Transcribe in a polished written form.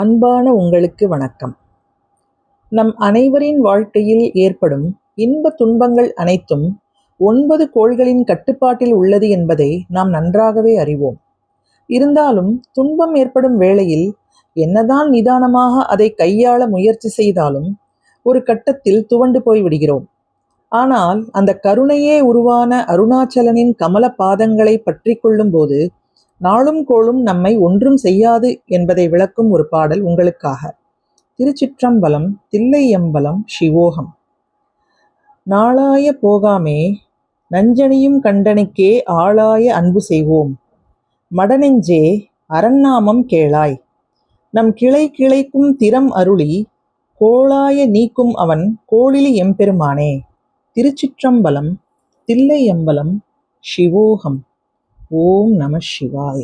அன்பான உங்களுக்கு வணக்கம். நம் அனைவரின் வாழ்க்கையில் ஏற்படும் இன்ப துன்பங்கள் அனைத்தும் 9 கோள்களின் கட்டுப்பாட்டில் உள்ளது என்பதை நாம் நன்றாகவே அறிவோம். இருந்தாலும் துன்பம் ஏற்படும் வேளையில் என்னதான் நிதானமாக அதை கையாள முயற்சி செய்தாலும் ஒரு கட்டத்தில் துவண்டு போய் விடுகிறோம். ஆனால் அந்த கருணையே உருவான அருணாச்சலனின் கமல பாதங்களை பற்றி கொள்ளும் போது நாளும் கோளும் நம்மை ஒன்றும் செய்யாது என்பதை விளக்கும் ஒரு பாடல் உங்களுக்காக. திருச்சிற்றம்பலம், தில்லையம்பலம், சிவோகம். நாளாய போகாமே நஞ்சனியும் கண்டனுக்கே ஆளாய அன்பு செய்வோம். மடநெஞ்சே அரண்நாமம் கேளாய். நம் கிளை கிளைக்கும் திறம் அருளி கோளாய நீக்கும் அவன் கோளிலி எம்பெருமானே. திருச்சிற்றம்பலம், தில்லையம்பலம், சிவோகம். ஓம் நம சிவாய.